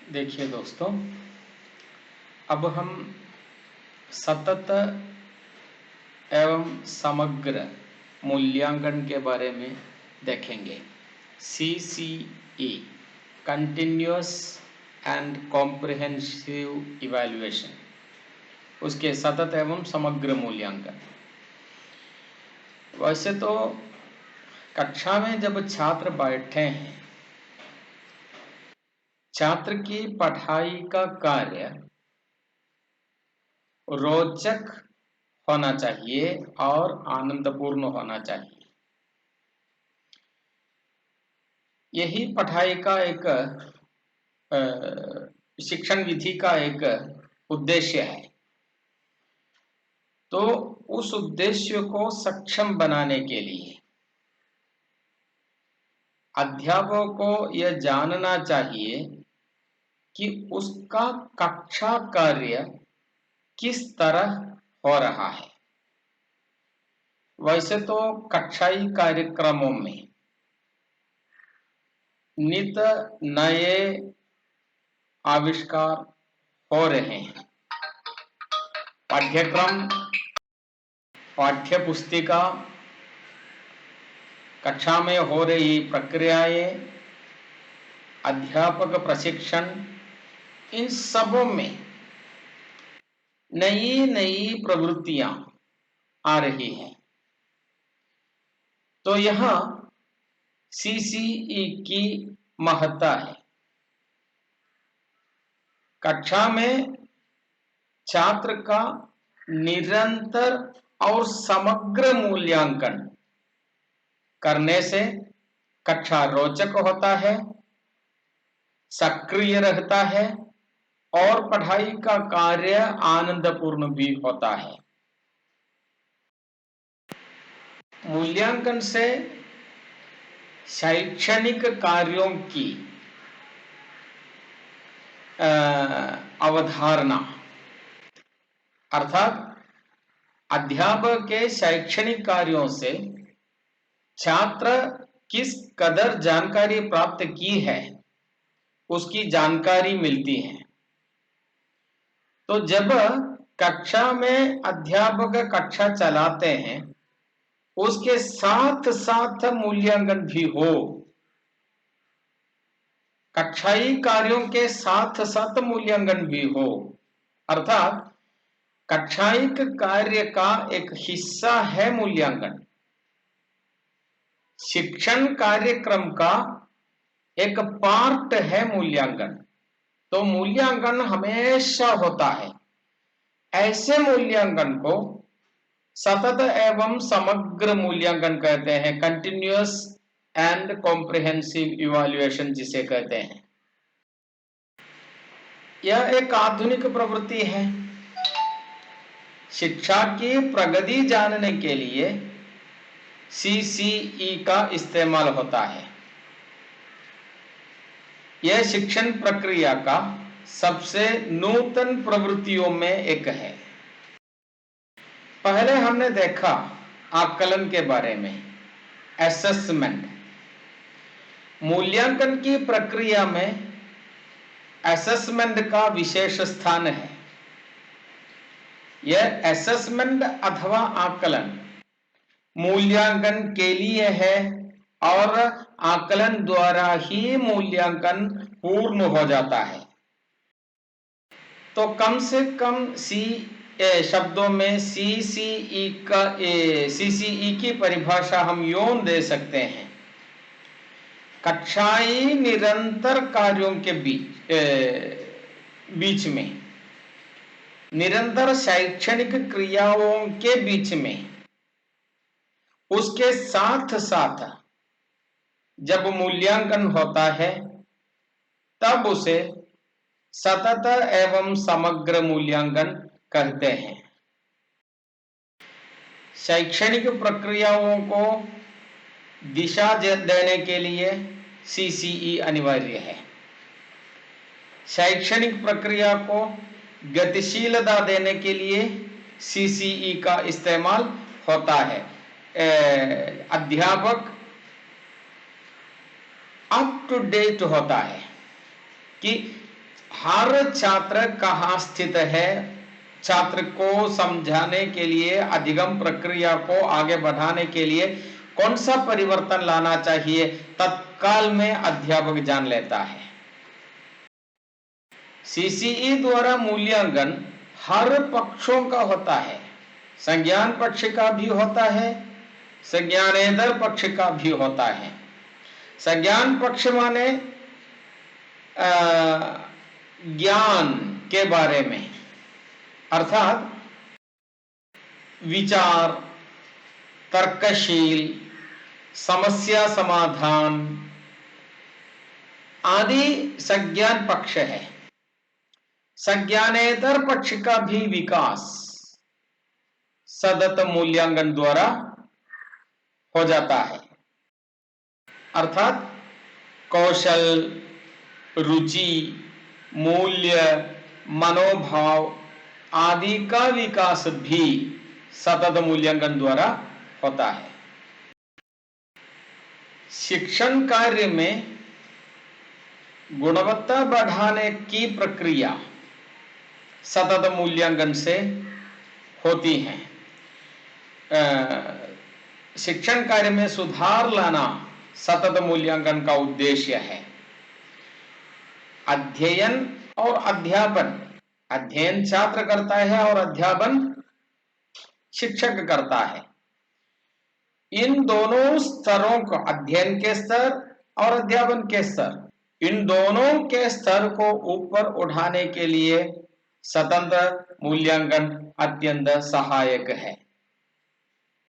देखिए दोस्तों, अब हम सतत एवं समग्र मूल्यांकन के बारे में देखेंगे। CCE continuous and comprehensive evaluation, उसके सतत एवं समग्र मूल्यांकन। वैसे तो कक्षा में जब छात्र बैठे हैं, छात्र की पढ़ाई का कार्य रोचक होना चाहिए और आनंदपूर्ण होना चाहिए। यही पढ़ाई का एक शिक्षण विधि का एक उद्देश्य है। तो उस उद्देश्य को सक्षम बनाने के लिए अध्यापक को यह जानना चाहिए कि उसका कक्षा कार्य किस तरह हो रहा है। वैसे तो कक्षाई कार्यक्रमों में नित नए आविष्कार हो रहे हैं। पाठ्यक्रम, पाठ्य पुस्तिका, कक्षा में हो रही प्रक्रियाएं, अध्यापक प्रशिक्षण, इन सबों में नई नई प्रवृत्तियां आ रही हैं। तो यहां CCE की महत्ता है। कक्षा में छात्र का निरंतर और समग्र मूल्यांकन करने से कक्षा रोचक होता है, सक्रिय रहता है और पढ़ाई का कार्य आनंदपूर्ण भी होता है। मूल्यांकन से शैक्षणिक कार्यों की अवधारणा अर्थात अध्यापक के शैक्षणिक कार्यों से छात्र किस कदर जानकारी प्राप्त की है, उसकी जानकारी मिलती है। तो जब कक्षा में अध्यापक कक्षा चलाते हैं, उसके साथ साथ मूल्यांकन भी हो, कक्षाई कार्यों के साथ साथ मूल्यांकन भी हो, अर्थात कक्षाइक कार्य का एक हिस्सा है मूल्यांकन, शिक्षण कार्यक्रम का एक पार्ट है मूल्यांकन। तो मूल्यांकन हमेशा होता है। ऐसे मूल्यांकन को सतत एवं समग्र मूल्यांकन कहते हैं, कंटिन्यूअस एंड कॉम्प्रिहेंसिव इवैल्यूएशन जिसे कहते हैं। यह एक आधुनिक प्रवृत्ति है। शिक्षा की प्रगति जानने के लिए CCE का इस्तेमाल होता है। यह शिक्षण प्रक्रिया का सबसे नूतन प्रवृत्तियों में एक है। पहले हमने देखा आकलन के बारे में, असेसमेंट। मूल्यांकन की प्रक्रिया में असेसमेंट का विशेष स्थान है। यह असेसमेंट अथवा आकलन मूल्यांकन के लिए है और आकलन द्वारा ही मूल्यांकन पूर्ण हो जाता है। तो कम से कम शब्दों में CCE की परिभाषा हम यूं दे सकते हैं, कक्षाई निरंतर कार्यों के बीच में, निरंतर शैक्षणिक क्रियाओं के बीच में, उसके साथ साथ जब मूल्यांकन होता है तब उसे सतत एवं समग्र मूल्यांकन कहते हैं। शैक्षणिक प्रक्रियाओं को दिशा देने के लिए CCE अनिवार्य है। शैक्षणिक प्रक्रिया को गतिशीलता देने के लिए CCE का इस्तेमाल होता है। अध्यापक अप टू डेट होता है कि हर छात्र कहाँ स्थित है, छात्र को समझाने के लिए, अधिगम प्रक्रिया को आगे बढ़ाने के लिए कौन सा परिवर्तन लाना चाहिए, तत्काल में अध्यापक जान लेता है। सीसीई द्वारा मूल्यांकन हर पक्षों का होता है, संज्ञान पक्ष का भी होता है, संज्ञानेतर पक्ष का भी होता है। संज्ञान पक्ष माने ज्ञान के बारे में, अर्थात विचार, तर्कशील, समस्या समाधान आदि संज्ञान पक्ष है। संज्ञानेतर पक्ष का भी विकास सतत मूल्यांकन द्वारा हो जाता है, अर्थात कौशल, रुचि, मूल्य, मनोभाव आदि का विकास भी सतत मूल्यांकन द्वारा होता है। शिक्षण कार्य में गुणवत्ता बढ़ाने की प्रक्रिया सतत मूल्यांकन से होती है। शिक्षण कार्य में सुधार लाना सतत मूल्यांकन का उद्देश्य है। अध्ययन और अध्यापन, अध्ययन छात्र करता है और अध्यापन शिक्षक करता है। इन दोनों स्तरों को, अध्ययन के स्तर और अध्यापन के स्तर, इन दोनों के स्तर को ऊपर उठाने के लिए स्वतंत्र मूल्यांकन अत्यंत सहायक है।